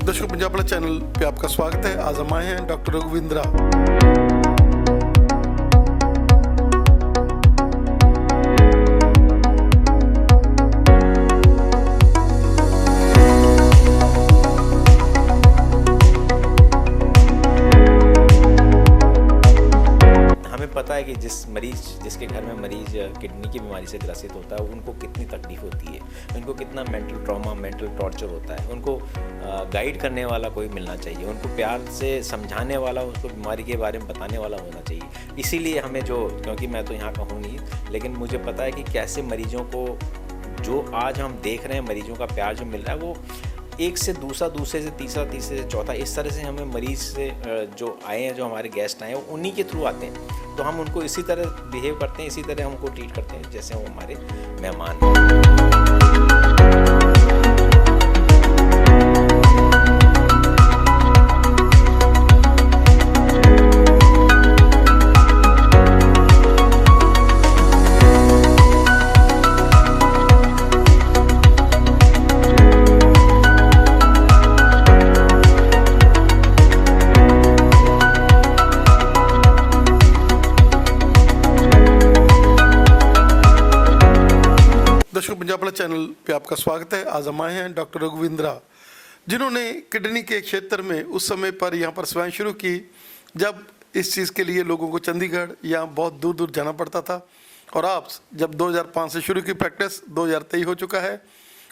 दर्शकों, पंजाब चैनल पे आपका स्वागत है। आज हम आए हैं डॉक्टर रघुविंद्रा। पता है कि जिसके घर में मरीज किडनी की बीमारी से ग्रसित होता है उनको कितनी तकलीफ होती है, उनको कितना मेंटल ट्रॉमा, मेंटल टॉर्चर होता है। उनको गाइड करने वाला कोई मिलना चाहिए, उनको प्यार से समझाने वाला, उसको बीमारी के बारे में बताने वाला होना चाहिए। इसीलिए हमें क्योंकि मैं तो यहाँ का हूँ नहीं, लेकिन मुझे पता है कि कैसे मरीजों को जो आज हम देख रहे हैं, मरीजों का प्यार जो मिल रहा है वो एक से दूसरा, दूसरे से तीसरा, तीसरे से चौथा, इस तरह से हमें मरीज से जो आए हैं, जो हमारे गेस्ट आए हैं, उन्हीं के थ्रू आते हैं। तो हम उनको इसी तरह बिहेव करते हैं, इसी तरह हमको ट्रीट करते हैं जैसे वो हमारे मेहमान हैं। दर्शकों, पंजाब चैनल पे आपका स्वागत है। आज हम आए हैं डॉक्टर रघुविंद्रा, जिन्होंने किडनी के क्षेत्र में उस समय पर यहाँ पर सेवाएं शुरू की जब इस चीज़ के लिए लोगों को चंडीगढ़ या बहुत दूर दूर जाना पड़ता था। और आप जब 2005 से शुरू की प्रैक्टिस, 2023 हो चुका है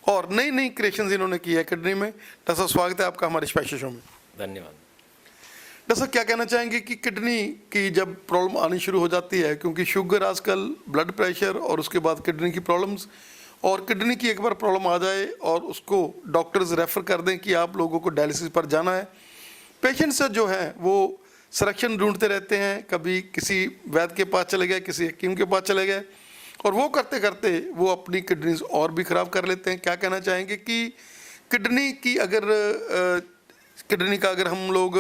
और नई नई क्रिएशन इन्होंने की है किडनी में। डॉक्टर साहब, स्वागत है आपका हमारे स्पेशल शो में। धन्यवाद। डॉक्टर साहब, क्या कहना चाहेंगे कि किडनी की जब प्रॉब्लम आनी शुरू हो जाती है, क्योंकि शुगर आजकल, ब्लड प्रेशर और उसके बाद किडनी की प्रॉब्लम्स, और किडनी की एक बार प्रॉब्लम आ जाए और उसको डॉक्टर्स रेफ़र कर दें कि आप लोगों को डायलिसिस पर जाना है, पेशेंट्स जो हैं वो सिलेक्शन ढूंढते रहते हैं। कभी किसी वैद्य के पास चले गए, किसी हकीम के पास चले गए, और वो करते करते वो अपनी किडनीज और भी ख़राब कर लेते हैं। क्या कहना चाहेंगे कि किडनी का अगर हम लोग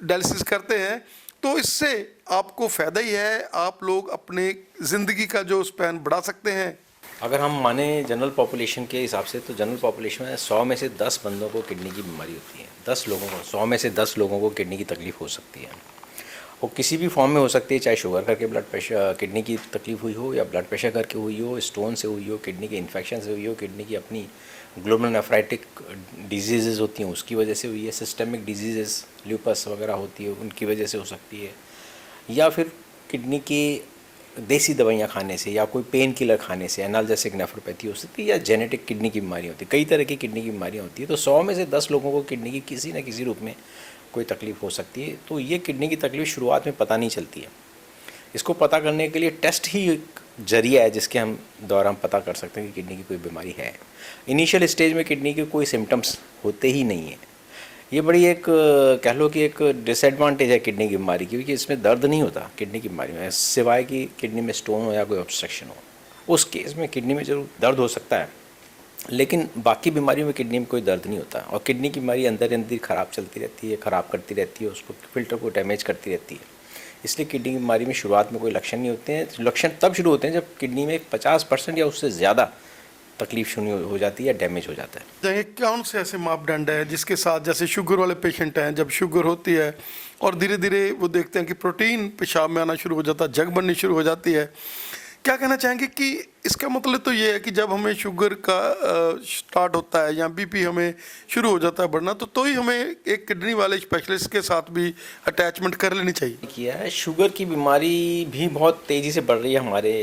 डायलिसिस करते हैं तो इससे आपको फ़ायदा ही है, आप लोग अपने ज़िंदगी का जो स्पैन बढ़ा सकते हैं? अगर हम माने जनरल पॉपुलेशन के हिसाब से, तो जनरल पॉपुलेशन में 100 में से 10 बंदों को किडनी की बीमारी होती है। 10 लोगों को, 100 में से 10 लोगों को किडनी की तकलीफ़ हो सकती है। वो किसी भी फॉर्म में हो सकती है, चाहे शुगर करके ब्लड प्रेशर, किडनी की तकलीफ हुई हो, या ब्लड प्रेशर करके हुई हो, स्टोन से हुई हो, किडनी के इन्फेक्शन से हुई हो, किडनी की अपनी ग्लोमेरुलोनेफ्राइटिक डिजीज़ होती हैं उसकी वजह से हुई है, सिस्टमिक डिजीज़ ल्यूपस वगैरह होती है उनकी वजह से हो सकती है, या फिर किडनी की देसी दवाइयाँ खाने से, या कोई पेन किलर खाने से, एनाल्जेसिक नेफ्रोपैथी हो सकती है, या जेनेटिक किडनी की बीमारी होती है। कई तरह की किडनी की बीमारियाँ होती है। तो 100 में से 10 लोगों को किडनी की किसी न किसी रूप में कोई तकलीफ़ हो सकती है। तो ये किडनी की तकलीफ़ शुरुआत में पता नहीं चलती है। इसको पता करने के लिए टेस्ट ही एक जरिया है जिसके द्वारा हम पता कर सकते हैं कि किडनी की कोई बीमारी है। इनिशियल स्टेज में किडनी के कोई सिम्टम्स होते ही नहीं हैं। ये बड़ी एक कह लो कि एक डिसएडवांटेज है किडनी की बीमारी की, क्योंकि इसमें दर्द नहीं होता किडनी की बीमारी में, सिवाय कि किडनी में स्टोन हो या कोई ऑब्स्ट्रक्शन हो। उस केस में किडनी में जरूर दर्द हो सकता है, लेकिन बाकी बीमारियों में किडनी में कोई दर्द नहीं होता। और किडनी की बीमारी अंदर अंदर ख़राब चलती रहती है, ख़राब करती रहती है, उसको फिल्टर को डैमेज करती रहती है। इसलिए किडनी की बीमारी में शुरुआत में कोई लक्षण नहीं होते हैं। लक्षण तब शुरू होते हैं जब किडनी में 50% या उससे ज़्यादा तकलीफ शुरू हो जाती है, डैमेज हो जाता है। कौन से ऐसे मापदंड है जिसके साथ, जैसे शुगर वाले पेशेंट हैं, जब शुगर होती है और धीरे धीरे वो देखते हैं कि प्रोटीन पेशाब में आना शुरू हो जाता है, जग बननी शुरू हो जाती है, क्या कहना चाहेंगे कि इसका मतलब तो ये है कि जब हमें शुगर का स्टार्ट होता है या बीपी हमें शुरू हो जाता है बढ़ना, तो ही हमें एक किडनी वाले स्पेशलिस्ट के साथ भी अटैचमेंट कर लेनी चाहिए? किया है, शुगर की बीमारी भी बहुत तेज़ी से बढ़ रही है हमारे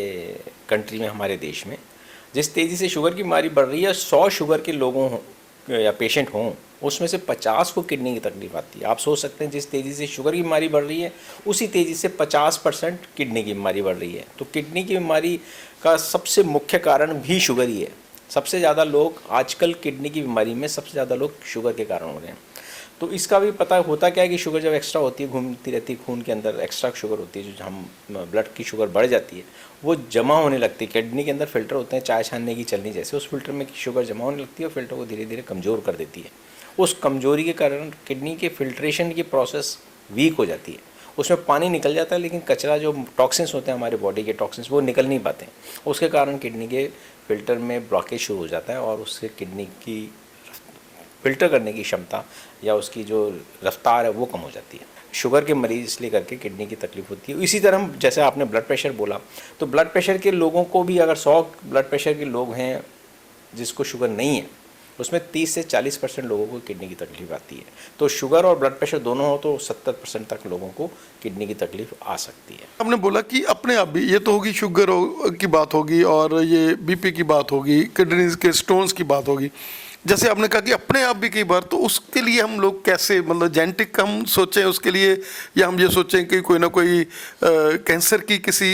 कंट्री में, हमारे देश में। जिस तेज़ी से शुगर की बीमारी बढ़ रही है, 100 शुगर के लोगों या पेशेंट हों, उसमें से 50 को किडनी की तकलीफ आती है। आप सोच सकते हैं, जिस तेज़ी से शुगर की बीमारी बढ़ रही है, उसी तेज़ी से 50% किडनी की बीमारी बढ़ रही है। तो किडनी की बीमारी का सबसे मुख्य कारण भी शुगर ही है। सबसे ज़्यादा लोग आजकल किडनी की बीमारी में सबसे ज़्यादा लोग शुगर के कारण हो रहे हैं। तो इसका भी पता होता क्या है कि शुगर जब एक्स्ट्रा होती है, घूमती रहती है खून के अंदर, एक्स्ट्रा शुगर होती है, जो हम ब्लड की शुगर बढ़ जाती है, वो जमा होने लगती है। किडनी के अंदर फिल्टर होते हैं चाय छानने की चलनी जैसे, उस फिल्टर में शुगर जमा होने लगती है और फिल्टर को धीरे धीरे कमज़ोर कर देती है। उस कमज़ोरी के कारण किडनी के फिल्ट्रेशन की प्रोसेस वीक हो जाती है। उसमें पानी निकल जाता है, लेकिन कचरा जो टॉक्सिन्स होते हैं हमारे बॉडी के टॉक्सिन्स, वो निकल नहीं पाते। उसके कारण किडनी के फिल्टर में ब्लॉकेज शुरू हो जाता है और उससे किडनी की फ़िल्टर करने की क्षमता या उसकी जो रफ्तार है वो कम हो जाती है। शुगर के मरीज़ इसलिए करके किडनी की तकलीफ़ होती है। इसी तरह हम जैसे आपने ब्लड प्रेशर बोला, तो ब्लड प्रेशर के लोगों को भी अगर 100 ब्लड प्रेशर के लोग हैं जिसको शुगर नहीं है, उसमें 30 से 40% लोगों को किडनी की तकलीफ आती है। तो शुगर और ब्लड प्रेशर दोनों हो तो 70% तक लोगों को किडनी की तकलीफ आ सकती है। आपने बोला कि अपने आप भी, ये तो होगी शुगर की बात होगी और ये बीपी की बात होगी, किडनीज के स्टोन्स की बात होगी। जैसे आपने कहा कि अपने आप भी कई बार, तो उसके लिए हम लोग कैसे, मतलब जेनेटिक हम सोचें उसके लिए, या हम ये सोचें कि कोई ना कोई कैंसर की किसी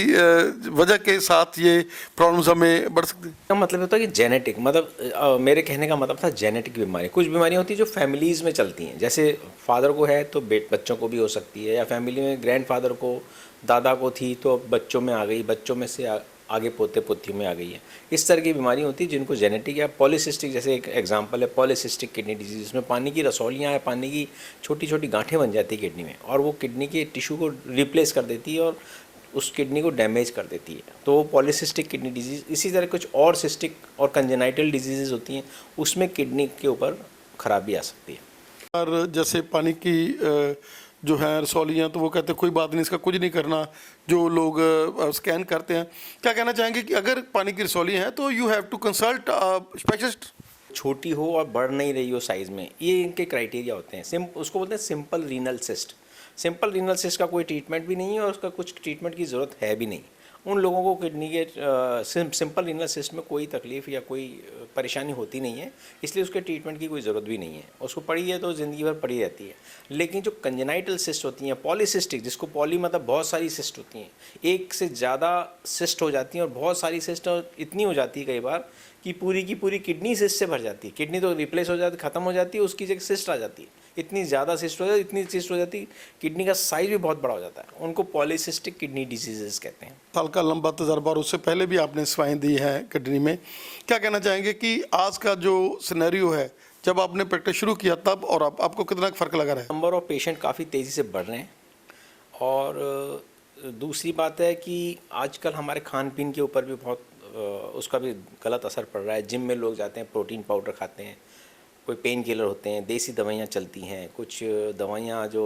वजह के साथ ये प्रॉब्लम्स हमें बढ़ सकती है? इसका मतलब होता है कि जेनेटिक, मतलब मेरे कहने का मतलब था जेनेटिक बीमारी। कुछ बीमारियां होती हैं जो फैमिलीज़ में चलती हैं, जैसे फादर को है तो बच्चों को भी हो सकती है, या फैमिली में ग्रैंडफादर को, दादा को थी तो बच्चों में आ गई, बच्चों में से आगे पोते पोतियों में आ गई है। इस तरह की बीमारी होती है जिनको जेनेटिक या पॉलीसिस्टिक, जैसे एक एग्जांपल है पॉलीसिस्टिक किडनी डिजीज, इसमें पानी की रसौलियाँ या पानी की छोटी छोटी गांठें बन जाती है किडनी में, और वो किडनी के टिश्यू को रिप्लेस कर देती है और उस किडनी को डैमेज कर देती है। तो वो पॉलीसिस्टिक किडनी डिजीज़। इसी तरह कुछ और सिस्टिक और कंजेनाइटल डिजीज़ होती हैं, उसमें किडनी के ऊपर खराबी आ सकती है। और जैसे पानी की जो है रसौलियाँ, तो वो कहते हैं कोई बात नहीं, इसका कुछ नहीं करना, जो लोग स्कैन करते हैं। क्या कहना चाहेंगे कि अगर पानी की रसौली हैं तो you have to consult specialist? छोटी हो और बढ़ नहीं रही हो साइज़ में, ये इनके क्राइटेरिया होते हैं। उसको बोलते हैं simple renal cyst. Simple renal cyst का कोई ट्रीटमेंट भी नहीं है और उसका कुछ ट्रीटमेंट की ज़रूरत है भी नहीं। उन लोगों को किडनी के सिंपल रीनल सिस्ट में कोई तकलीफ़ या कोई परेशानी होती नहीं है, इसलिए उसके ट्रीटमेंट की कोई ज़रूरत भी नहीं है। उसको पड़ी है तो ज़िंदगी भर पड़ी रहती है। लेकिन जो कंजेनाइटल सिस्ट होती हैं, पॉलीसिस्टिक, जिसको पॉली मतलब बहुत सारी सिस्ट होती हैं, एक से ज़्यादा सिस्ट हो जाती हैं और बहुत सारी सिस्ट इतनी हो जाती है कई बार कि पूरी की पूरी किडनी सिस्ट से भर जाती है। किडनी तो रिप्लेस हो जाती, ख़त्म हो जाती है, उसकी जगह सिस्ट आ जाती है। इतनी ज़्यादा सिस्ट हो जाती, इतनी सिस्ट हो जाती, किडनी का साइज़ भी बहुत बड़ा हो जाता है। उनको पॉलीसिस्टिक किडनी डिजीजेस कहते हैं। साल का लंबा तजर्बा, और उससे पहले भी आपने सेवाएं दी हैं किडनी में। क्या कहना चाहेंगे कि आज का जो सिनेरियो है, जब आपने प्रैक्टिस शुरू किया तब और अब आपको कितना फ़र्क लगा रहा है? नंबर ऑफ पेशेंट काफ़ी तेज़ी से बढ़ रहे हैं, और दूसरी बात है कि आजकल हमारे खान पीन के ऊपर भी बहुत उसका भी गलत असर पड़ रहा है। जिम में लोग जाते हैं, प्रोटीन पाउडर खाते हैं, कोई पेन किलर होते हैं, देसी दवाइयाँ चलती हैं, कुछ दवाइयाँ जो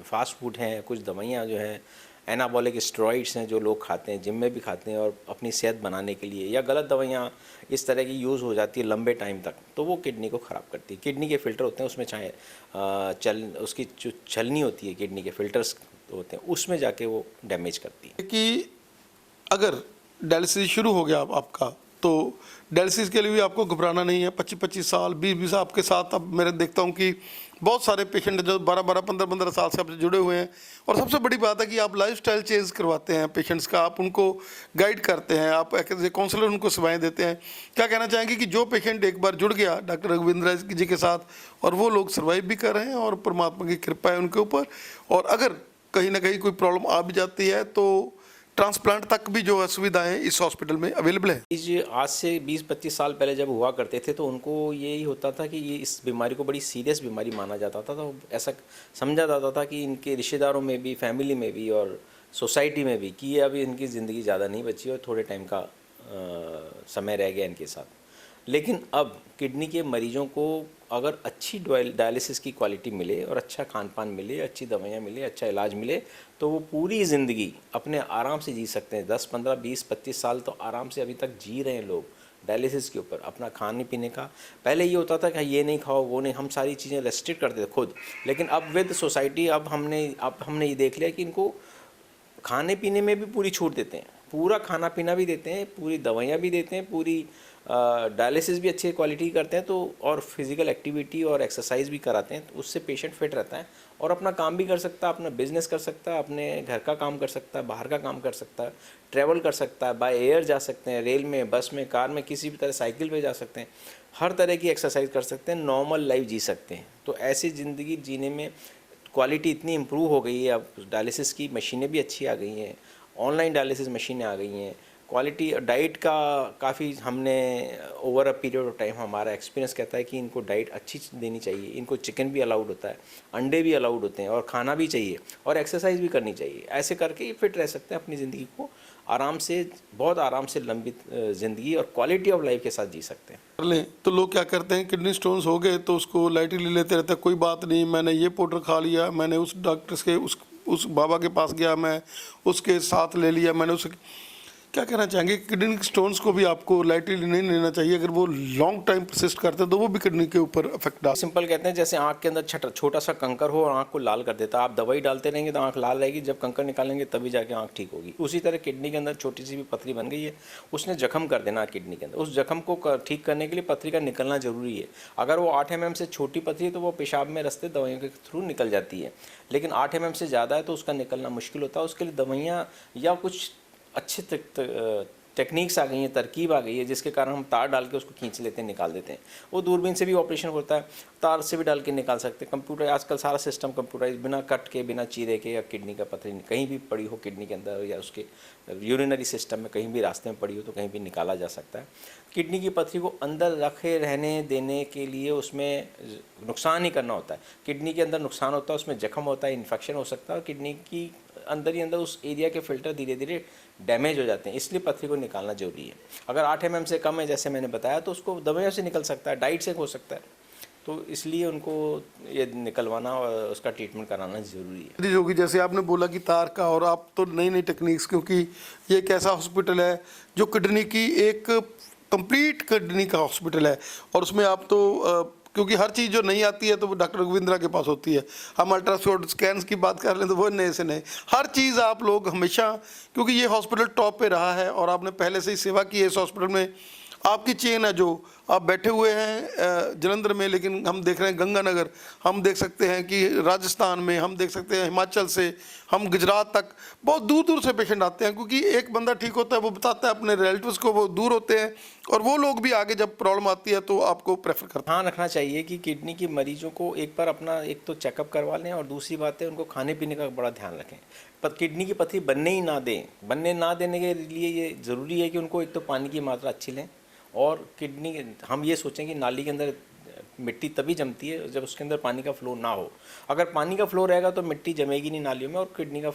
फास्ट फूड हैं, कुछ दवाइयाँ जो हैं एनाबॉलिक स्टेरॉइड्स हैं जो लोग खाते हैं, जिम में भी खाते हैं और अपनी सेहत बनाने के लिए, या गलत दवाइयाँ इस तरह की यूज़ हो जाती है लंबे टाइम तक, तो वो किडनी को ख़राब करती है। किडनी के फ़िल्टर होते हैं, उसमें चाहे उसकी जो छलनी होती है, किडनी के फ़िल्टर्स होते हैं, उसमें जाके वो डैमेज करती है। कि अगर डायलिसिस शुरू हो गया आपका, तो डायलिसिस के लिए भी आपको घबराना नहीं है। 25-25 साल, 20-20 आपके साथ अब मैं देखता हूँ कि बहुत सारे पेशेंट जो 12-12, 15-15 साल से आपसे जुड़े हुए हैं। और सबसे बड़ी बात है कि आप लाइफस्टाइल चेंज करवाते हैं पेशेंट्स का, आप उनको गाइड करते हैं, आप एज ए काउंसलर उनको सेवाएं देते हैं। क्या कहना चाहेंगे कि जो पेशेंट एक बार जुड़ गया डॉक्टर रघुविंद्र जी के साथ, और वो लोग सर्वाइव भी कर रहे हैं और परमात्मा की कृपा है उनके ऊपर, और अगर कहीं ना कहीं कोई प्रॉब्लम आ भी जाती है तो ट्रांसप्लांट तक भी जो है सुविधाएं इस हॉस्पिटल में अवेलेबल है? आज से 20-25 साल पहले जब हुआ करते थे तो उनको यही होता था कि ये इस बीमारी को बड़ी सीरियस बीमारी माना जाता था, तो ऐसा समझा जाता था कि इनके रिश्तेदारों में भी, फैमिली में भी और सोसाइटी में भी, कि ये अभी इनकी ज़िंदगी ज़्यादा नहीं बची और थोड़े टाइम का समय रह गया इनके साथ। लेकिन अब किडनी के मरीजों को अगर अच्छी डायलिसिस की क्वालिटी मिले और अच्छा खान पान मिले, अच्छी दवाइयाँ मिले, अच्छा इलाज मिले, तो वो पूरी ज़िंदगी अपने आराम से जी सकते हैं। 10, 15, 20, 25 साल तो आराम से अभी तक जी रहे हैं लोग डायलिसिस के ऊपर। अपना खाने पीने का पहले ये होता था कि ये नहीं खाओ, वो नहीं, हम सारी चीज़ें रेस्ट्रिक्ट करते थे खुद। लेकिन अब विद सोसाइटी अब हमने ये देख लिया कि इनको खाने पीने में भी पूरी छूट देते हैं, पूरा खाना पीना भी देते हैं, पूरी दवाइयाँ भी देते हैं, पूरी डायलिसिस भी अच्छी क्वालिटी करते हैं, तो और फिज़िकल एक्टिविटी और एक्सरसाइज भी कराते हैं, तो उससे पेशेंट फिट रहता है और अपना काम भी कर सकता है, अपना बिजनेस कर सकता है, अपने घर का काम कर सकता है, बाहर का काम कर सकता है, ट्रैवल कर सकता है, बाय एयर जा सकते हैं, रेल में, बस में, कार में, किसी भी तरह, साइकिल पे जा सकते हैं, हर तरह की एक्सरसाइज कर सकते हैं, नॉर्मल लाइफ जी सकते हैं। तो ऐसी ज़िंदगी जीने में क्वालिटी इतनी इम्प्रूव हो गई है, अब डायलिसिस की मशीनें भी अच्छी आ गई हैं, ऑनलाइन डायलिसिस मशीनें आ गई हैं, क्वालिटी डाइट का काफ़ी हमने over a period of time हमारा एक्सपीरियंस कहता है कि इनको डाइट अच्छी देनी चाहिए, इनको चिकन भी अलाउड होता है, अंडे भी अलाउड होते हैं और खाना भी चाहिए और एक्सरसाइज भी करनी चाहिए। ऐसे करके ये फिट रह सकते हैं, अपनी ज़िंदगी को आराम से, बहुत आराम से लंबी ज़िंदगी और क्वालिटी ऑफ लाइफ के साथ जी सकते हैं। कर लें तो लोग क्या करते हैं, किडनी स्टोन्स हो गए तो उसको लाइटली लेते रहते हैं, कोई बात नहीं, मैंने ये पाउडर खा लिया, मैंने उस डॉक्टर के उस बाबा के पास गया, मैं उसके साथ ले लिया, मैंने उस क्या कहना चाहेंगे, किडनी स्टोन्स को भी आपको लाइटली नहीं लेना चाहिए। अगर वो लॉन्ग टाइम परसिस्ट करते हैं तो वो भी किडनी के ऊपर इफेक्ट डाल। सिंपल कहते हैं जैसे आँख के अंदर छोटा सा कंकर हो और आँख को लाल कर देता है, आप दवाई डालते रहेंगे तो आँख लाल रहेगी, जब कंकर निकालेंगे तभी जाके आँख ठीक होगी। उसी तरह किडनी के अंदर छोटी सी भी पथरी बन गई है, उसने जख्म कर देना किडनी के अंदर, उस जख्म को ठीक करने के लिए पथरी का निकलना जरूरी है। अगर वो 8 mm से छोटी पथरी है तो वो पेशाब में रास्ते दवाइयों के थ्रू निकल जाती है, लेकिन 8 mm से ज़्यादा है तो उसका निकलना मुश्किल होता है। उसके लिए दवाइयाँ या कुछ अच्छे टेक्निक्स आ गई हैं, तरकीब आ गई है, जिसके कारण हम तार डाल के उसको खींच लेते हैं, निकाल देते हैं। वो दूरबीन से भी ऑपरेशन होता है, तार से भी डाल के निकाल सकते हैं। कंप्यूटर आजकल सारा सिस्टम कंप्यूटराइज, बिना कट के, बिना चीरे के, या किडनी का पथरी कहीं भी पड़ी हो किडनी के अंदर या उसके यूरिनरी सिस्टम में कहीं भी रास्ते में पड़ी हो तो कहीं भी निकाला जा सकता है। किडनी की पथरी को अंदर रखे रहने देने के लिए उसमें नुकसान ही करना होता है। किडनी के अंदर नुकसान होता है, उसमें जख्म होता है, इन्फेक्शन हो सकता है और किडनी की अंदर ही अंदर उस एरिया के फिल्टर धीरे धीरे डैमेज हो जाते हैं, इसलिए पथरी को निकालना जरूरी है। अगर 8 mm से कम है जैसे मैंने बताया तो उसको दवाइयों से निकल सकता है, डाइट से हो सकता है, तो इसलिए उनको ये निकलवाना और उसका ट्रीटमेंट कराना ज़रूरी है। जो कि जैसे आपने बोला कि तार का, और आप तो नई नई टेक्निक्स, क्योंकि ये एक ऐसा हॉस्पिटल है जो किडनी की एक कंप्लीट किडनी का हॉस्पिटल है, और उसमें आप तो क्योंकि हर चीज़ जो नहीं आती है तो वो डॉक्टर रघुविंद्रा के पास होती है। हम अल्ट्रासाउंड स्कैन्स की बात कर लें तो वो नए से नए हर चीज़ आप लोग हमेशा, क्योंकि ये हॉस्पिटल टॉप पे रहा है और आपने पहले से ही सेवा की है इस हॉस्पिटल में। आपकी चेन है, जो आप बैठे हुए हैं जलंधर में, लेकिन हम देख रहे हैं गंगानगर, हम देख सकते हैं कि राजस्थान में, हम देख सकते हैं हिमाचल से, हम गुजरात तक, बहुत दूर दूर से पेशेंट आते हैं, क्योंकि एक बंदा ठीक होता है वो बताता है अपने रिलेटिव्स को, वो दूर होते हैं और वो लोग भी आगे जब प्रॉब्लम आती है तो आपको प्रेफर करते हैं। ध्यान रखना चाहिए कि किडनी के मरीजों को एक बार अपना एक तो चेकअप करवा लें और दूसरी बात है उनको खाने पीने का बड़ा ध्यान रखें। पर किडनी की पथरी बनने ही ना दें। बनने ना देने के लिए ये ज़रूरी है कि उनको एक तो पानी की मात्रा अच्छी लें, और किडनी, हम ये सोचें कि नाली के अंदर मिट्टी तभी जमती है जब उसके अंदर पानी का फ्लो ना हो। अगर पानी का फ्लो रहेगा तो मिट्टी जमेगी नहीं नालियों में और किडनी का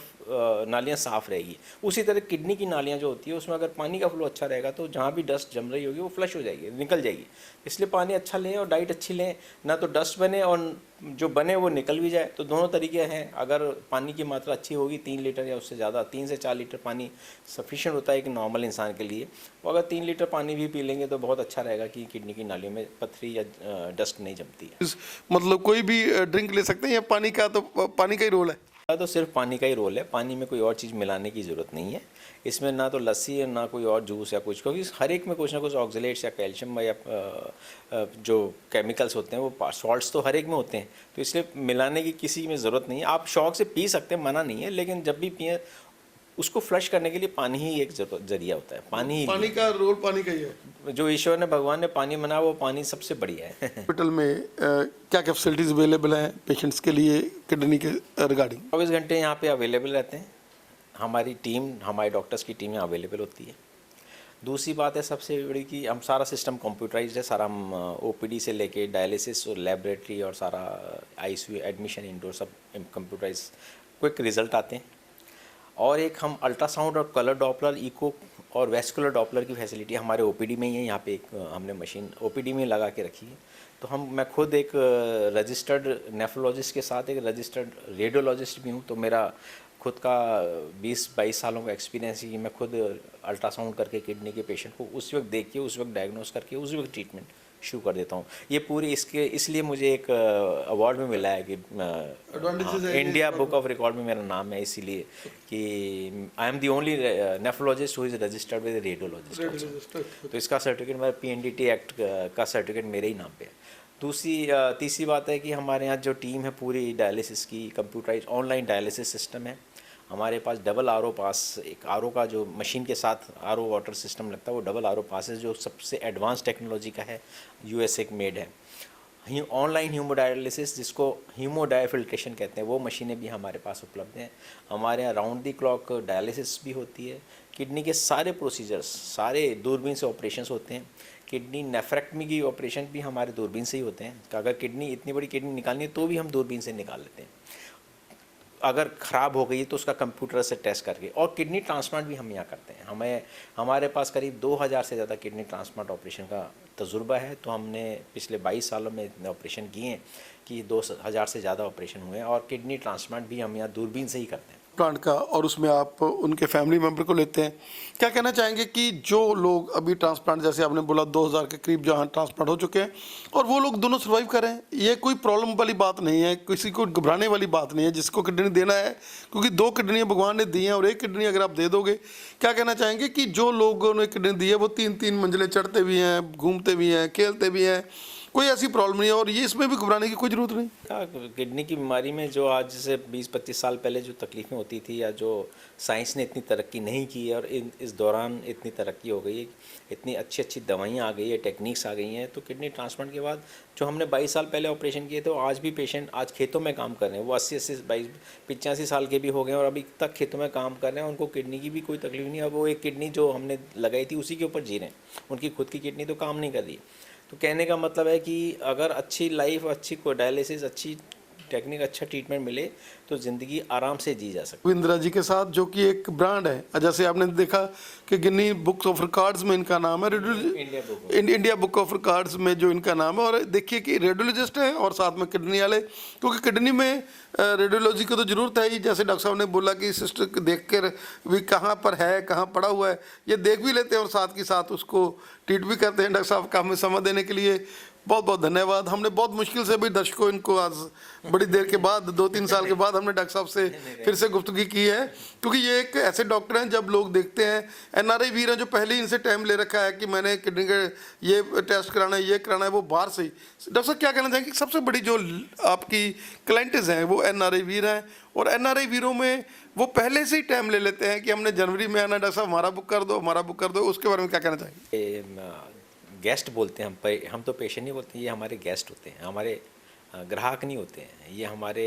नालियाँ साफ़ रहेगी। उसी तरह किडनी की नालियाँ जो होती है उसमें अगर पानी का फ्लो अच्छा रहेगा तो जहाँ भी डस्ट जम रही होगी वो फ्लश हो जाएगी, निकल जाएगी। इसलिए पानी अच्छा लें और डाइट अच्छी लें, ना तो डस्ट बने और जो बने वो निकल भी जाए। तो दोनों तरीके हैं। अगर पानी की मात्रा अच्छी होगी, 3 लीटर या उससे ज़्यादा, 3 से 4 लीटर पानी सफिशिएंट होता है एक नॉर्मल इंसान के लिए। तो अगर 3 लीटर पानी भी पी लेंगे तो बहुत अच्छा रहेगा कि किडनी की नालियों में पथरी या डस्ट नहीं जमती है। मतलब कोई भी ड्रिंक ले सकते हैं या पानी का, तो पानी का ही रोल है? तो सिर्फ पानी का ही रोल है, पानी में कोई और चीज़ मिलाने की ज़रूरत नहीं है। इसमें ना तो लस्सी है ना कोई और जूस या कुछ, क्योंकि हर एक में कुछ ना कुछ ऑक्सलेट्स या कैल्शियम या जो केमिकल्स होते हैं वो सॉल्ट्स तो हर एक में होते हैं, तो इसलिए मिलाने की किसी में ज़रूरत नहीं है। आप शौक से पी सकते हैं, मना नहीं है, लेकिन जब भी पिए उसको फ्लश करने के लिए पानी ही एक जरिया होता है। पानी का रोल पानी का ही है। जो ईश्वर ने, भगवान ने पानी बनाया वो पानी सबसे बढ़िया है। हॉस्पिटल में क्या क्या फैसिलिटीज़ अवेलेबल हैं पेशेंट्स के लिए किडनी के रिगार्डिंग? 24 घंटे यहाँ पे अवेलेबल रहते हैं। हमारी टीम, हमारे डॉक्टर्स की टीम यहाँ अवेलेबल होती है। दूसरी बात है सबसे बड़ी कि हम सारा सिस्टम कंप्यूटराइज्ड है। सारा हम ओपीडी से लेके डायलिसिस और लेबोरेटरी और सारा आईसीयू एडमिशन इंडोर सब कंप्यूटराइज, क्विक रिजल्ट आते हैं। और एक हम अल्ट्रासाउंड और कलर डॉपलर, इको और वेस्कुलर डॉपलर की फैसिलिटी हमारे ओपीडी में ही है। यहाँ पे एक हमने मशीन ओपीडी में लगा के रखी है। तो मैं खुद एक रजिस्टर्ड नेफ्रोलॉजिस्ट के साथ एक रजिस्टर्ड रेडियोलॉजिस्ट भी हूँ। तो मेरा खुद का 20-22 सालों का एक्सपीरियंस है कि मैं खुद अल्ट्रासाउंड करके किडनी के पेशेंट को उस वक्त देख के, उस वक्त डायग्नोस करके, उस वक्त ट्रीटमेंट शुरू कर देता हूँ। ये पूरी इसलिए मुझे एक अवार्ड में मिला है कि इंडिया बुक ऑफ रिकॉर्ड में मेरा नाम है, इसीलिए कि I am the only nephrologist who is registered with radiologist. तो इसका सर्टिफिकेट, मेरा PNDT एक्ट का सर्टिफिकेट मेरे ही नाम पे है। तीसरी बात है कि हमारे यहाँ जो टीम है पूरी डायलिसिस की, कंप्यूटराइज ऑनलाइन डायलिसिस सिस्टम है हमारे पास। डबल RO पास, एक RO का जो मशीन के साथ RO वाटर सिस्टम लगता है वो डबल RO पास है, जो सबसे एडवांस टेक्नोलॉजी का है, USA मेड है। ऑनलाइन हीमोडायलिसिस, जिसको हीमोडायफिल्ट्रेशन कहते हैं, वो मशीनें भी हमारे पास उपलब्ध हैं। हमारे यहाँ राउंड दी क्लॉक डायलिसिस भी होती है। किडनी के सारे प्रोसीजर्स, सारे दूरबीन से ऑपरेशंस होते हैं। किडनी नेफ्रेक्टमी की ऑपरेशन भी हमारे दूरबीन से ही होते हैं। अगर किडनी, इतनी बड़ी किडनी निकालनी है तो भी हम दूरबीन से निकाल लेते हैं। अगर ख़राब हो गई है तो उसका कंप्यूटर से टेस्ट करके, और किडनी ट्रांसप्लांट भी हम यहाँ करते हैं। हमारे पास करीब 2000 से ज़्यादा किडनी ट्रांसप्लांट ऑपरेशन का तजुर्बा है। तो हमने पिछले 22 सालों में इतने ऑपरेशन किए हैं कि 2000 से ज़्यादा ऑपरेशन हुए हैं, और किडनी ट्रांसप्लांट भी हम यहाँ दूरबीन से ही करते हैं। प्लांट का, और उसमें आप उनके फैमिली मेंबर को लेते हैं। क्या कहना चाहेंगे कि जो लोग अभी ट्रांसप्लांट, जैसे आपने बोला 2000 के करीब जहाँ ट्रांसप्लांट हो चुके हैं, और वो लोग दोनों सर्वाइव कर रहे हैं, ये कोई प्रॉब्लम वाली बात नहीं है, किसी को घबराने वाली बात नहीं है जिसको किडनी देना है, क्योंकि 2 किडनियाँ भगवान ने दी हैं और 1 किडनी अगर आप दे दोगे। क्या कहना चाहेंगे कि जो लोगों ने किडनी दी है वो 3-3 मंजिलें चढ़ते भी हैं, घूमते भी हैं, खेलते भी हैं, कोई ऐसी प्रॉब्लम नहीं है, और ये इसमें भी घबराने की कोई ज़रूरत नहीं। किडनी की बीमारी में जो आज से 20-25 साल पहले जो तकलीफ़ें होती थी, या जो साइंस ने इतनी तरक्की नहीं की है, और इस दौरान इतनी तरक्की हो गई है, इतनी अच्छी अच्छी दवाइयाँ आ गई है, टेक्निक्स आ गई हैं। तो किडनी ट्रांसप्लांट के बाद जो हमने 22 साल पहले ऑपरेशन किए थे, वो आज भी पेशेंट आज खेतों में काम कर रहे हैं। वो 80-85 साल के भी हो गए हैं और अभी तक खेतों में काम कर रहे हैं, उनको किडनी की भी कोई तकलीफ नहीं है। अब वो एक किडनी जो हमने लगाई थी उसी के ऊपर जी रहे हैं, उनकी खुद की किडनी तो काम नहीं कर रही। तो कहने का मतलब है कि अगर अच्छी लाइफ, अच्छी को डायलिसिस, अच्छी टेक्निक, अच्छा ट्रीटमेंट मिले तो ज़िंदगी आराम से जी जा सकती है। इंदिरा जी के साथ, जो कि एक ब्रांड है, जैसे आपने देखा कि गिनी बुक्स ऑफ रिकॉर्ड्स में इनका नाम है, इंडिया बुक ऑफ रिकॉर्ड्स में जो इनका नाम है। और देखिए कि रेडियोलॉजिस्ट हैं और साथ में किडनी वाले, क्योंकि किडनी में रेडियोलॉजी की तो ज़रूरत है ही। जैसे डॉक्टर साहब ने बोला कि सिस्टर देख कर भी कहाँ पर है, कहाँ पड़ा हुआ है, ये देख भी लेते हैं और साथ के साथ उसको ट्रीट भी करते हैं। डॉक्टर साहब का हमें समय देने के लिए बहुत बहुत धन्यवाद। हमने बहुत मुश्किल से भी दर्शकों इनको आज बड़ी देर के बाद, 2-3 साल के बाद हमने डॉक्टर साहब से फिर से गुफ्तगू की है, क्योंकि ये एक ऐसे डॉक्टर हैं जब लोग देखते हैं, एनआरआई वीर हैं जो पहले ही इनसे टाइम ले रखा है कि मैंने किडनी का ये टेस्ट कराना है, ये कराना है, वो बाहर से ही। डॉक्टर साहब क्या कहना चाहेंगे, सबसे बड़ी जो आपकी क्लाइंट्स हैं वो एनआरआई वीर हैं, और एनआरआई वीरों में वो पहले से ही टाइम ले लेते हैं कि हमने जनवरी में आना, डॉक्टर साहब हमारा बुक कर दो, हमारा बुक कर दो। उसके बारे में क्या कहना चाहेंगे? गेस्ट बोलते हैं हम तो पेशेंट नहीं बोलते, ये हमारे गेस्ट होते हैं, हमारे ग्राहक नहीं होते हैं, ये हमारे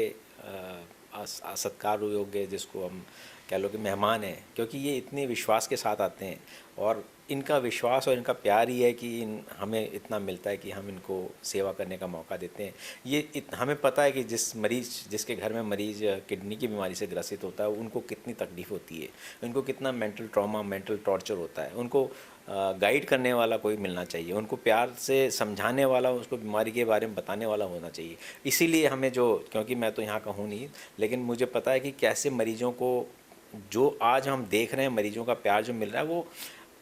सत्कार योग्य, जिसको हम कह लो कि मेहमान हैं, क्योंकि ये इतने विश्वास के साथ आते हैं, और इनका विश्वास और इनका प्यार ही है कि हमें इतना मिलता है कि हम इनको सेवा करने का मौका देते हैं। हमें पता है कि जिसके घर में मरीज़ किडनी की बीमारी से ग्रसित होता है, उनको कितनी तकलीफ़ होती है, उनको कितना मेंटल ट्रॉमा, मेंटल टॉर्चर होता है। उनको गाइड करने वाला कोई मिलना चाहिए, उनको प्यार से समझाने वाला, उसको बीमारी के बारे में बताने वाला होना चाहिए। इसीलिए हमें क्योंकि मैं तो यहाँ का हूँ नहीं, लेकिन मुझे पता है कि कैसे मरीजों को जो आज हम देख रहे हैं, मरीजों का प्यार जो मिल रहा है, वो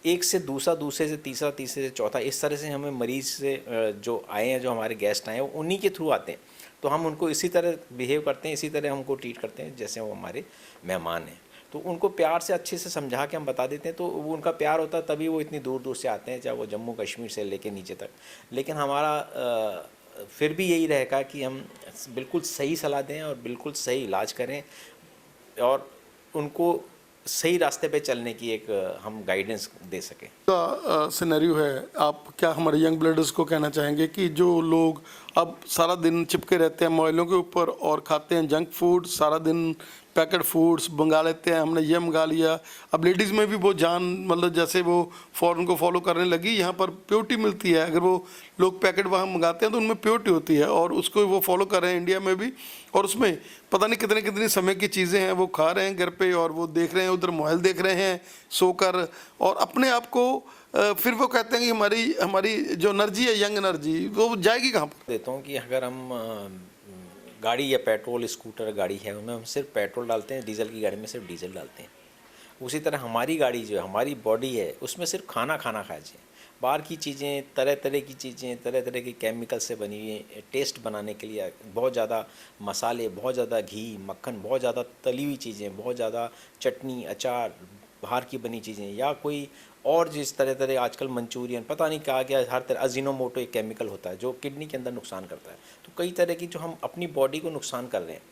एक से दूसरा, दूसरे से तीसरा, तीसरे से चौथा, इस तरह से हमें मरीज़ से जो आए हैं, जो हमारे गेस्ट आए हैं, वो उन्हीं के थ्रू आते हैं। तो हम उनको इसी तरह बिहेव करते हैं, इसी तरह हमको ट्रीट करते हैं जैसे वो हमारे मेहमान हैं। तो उनको प्यार से अच्छे से समझा के हम बता देते हैं, तो वो उनका प्यार होता है, तभी वो इतनी दूर दूर से आते हैं, चाहे वो जम्मू कश्मीर से लेके नीचे तक। लेकिन हमारा फिर भी यही रहेगा कि हम बिल्कुल सही सलाह दें और बिल्कुल सही इलाज करें, और उनको सही रास्ते पे चलने की एक हम गाइडेंस दे सकें। सिनेरियो है, आप क्या हमारे यंग ब्लडर्स को कहना चाहेंगे कि जो लोग अब सारा दिन चिपके रहते हैं मोबाइलों के ऊपर और खाते हैं जंक फूड, सारा दिन पैकेट फूड्स मंगा लेते हैं, हमने ये मंगा लिया। अब लेडीज़ में भी वो जान, मतलब जैसे वो फॉरेन को फॉलो करने लगी, यहाँ पर प्योरिटी मिलती है। अगर वो लोग पैकेट वहाँ मंगाते हैं तो उनमें प्योरिटी होती है, और उसको वो फॉलो कर रहे हैं इंडिया में भी, और उसमें पता नहीं कितने कितने समय की चीज़ें हैं वो खा रहे हैं घर पे, और वो देख रहे हैं, उधर मोबाइल देख रहे हैं सोकर, और अपने आप को फिर वो कहते हैं कि हमारी जो एनर्जी है, यंग एनर्जी, वो जाएगी कहाँ पर। देता हूँ कि अगर हम गाड़ी या पेट्रोल स्कूटर गाड़ी है, उनमें हम सिर्फ पेट्रोल डालते हैं, डीजल की गाड़ी में सिर्फ डीजल डालते हैं। उसी तरह हमारी गाड़ी जो है, हमारी बॉडी है, उसमें सिर्फ खाना खाना चाहिए। बाहर की चीज़ें, तरह तरह की चीज़ें, तरह तरह के केमिकल से बनी हुई टेस्ट बनाने के लिए बहुत ज़्यादा मसाले, बहुत ज़्यादा घी, मक्खन, बहुत ज़्यादा तली हुई चीज़ें, बहुत ज़्यादा चटनी, अचार, बाहर की बनी चीज़ें, या कोई और जिस तरह तरह आजकल मंचूरियन, पता नहीं क्या क्या, हर तरह अजीनोमोटो एक केमिकल होता है जो किडनी के अंदर नुकसान करता है। तो कई तरह की जो हम अपनी बॉडी को नुकसान कर रहे हैं।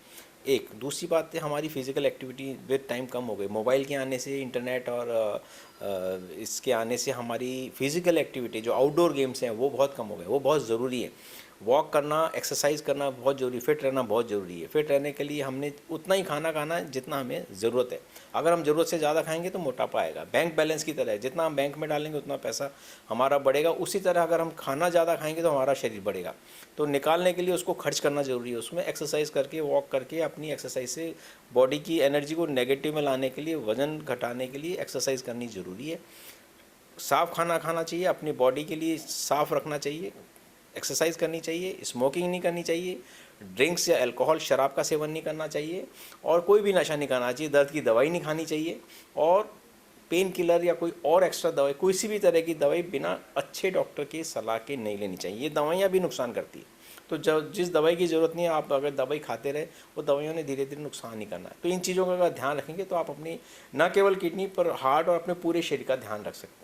एक दूसरी बात है, हमारी फ़िज़िकल एक्टिविटी विद टाइम कम हो गई। मोबाइल के आने से, इंटरनेट और इसके आने से हमारी फ़िज़िकल एक्टिविटी, जो आउटडोर गेम्स हैं, वो बहुत कम हो गए। वो बहुत ज़रूरी है, वॉक करना, एक्सरसाइज करना बहुत ज़रूरी, फिट रहना बहुत ज़रूरी है। फिट रहने के लिए हमने उतना ही खाना खाना है जितना हमें ज़रूरत है। अगर हम ज़रूरत से ज़्यादा खाएंगे तो मोटापा आएगा। बैंक बैलेंस की तरह है, जितना हम बैंक में डालेंगे उतना पैसा हमारा बढ़ेगा। उसी तरह अगर हम खाना ज़्यादा खाएंगे तो हमारा शरीर बढ़ेगा। तो निकालने के लिए उसको खर्च करना ज़रूरी है। उसमें एक्सरसाइज करके, वॉक करके, अपनी एक्सरसाइज से बॉडी की एनर्जी को नेगेटिव में लाने के लिए, वज़न घटाने के लिए एक्सरसाइज करनी ज़रूरी है। साफ़ खाना खाना चाहिए, अपनी बॉडी के लिए साफ़ रखना चाहिए, एक्सरसाइज करनी चाहिए, स्मोकिंग नहीं करनी चाहिए, ड्रिंक्स या अल्कोहल, शराब का सेवन नहीं करना चाहिए, और कोई भी नशा नहीं करना चाहिए, दर्द की दवाई नहीं खानी चाहिए, और पेन किलर या कोई और एक्स्ट्रा दवाई, किसी भी तरह की दवाई बिना अच्छे डॉक्टर की सलाह के नहीं लेनी चाहिए। ये दवाइयाँ भी नुकसान करती है। तो जब जिस दवाई की ज़रूरत नहीं है, आप अगर दवाई खाते रहे, वो दवाइयों ने धीरे धीरे नुकसान ही करना है। तो इन चीज़ों का अगर ध्यान रखेंगे तो आप अपनी न केवल किडनी पर, हार्ट और अपने पूरे शरीर का ध्यान रख सकते हैं।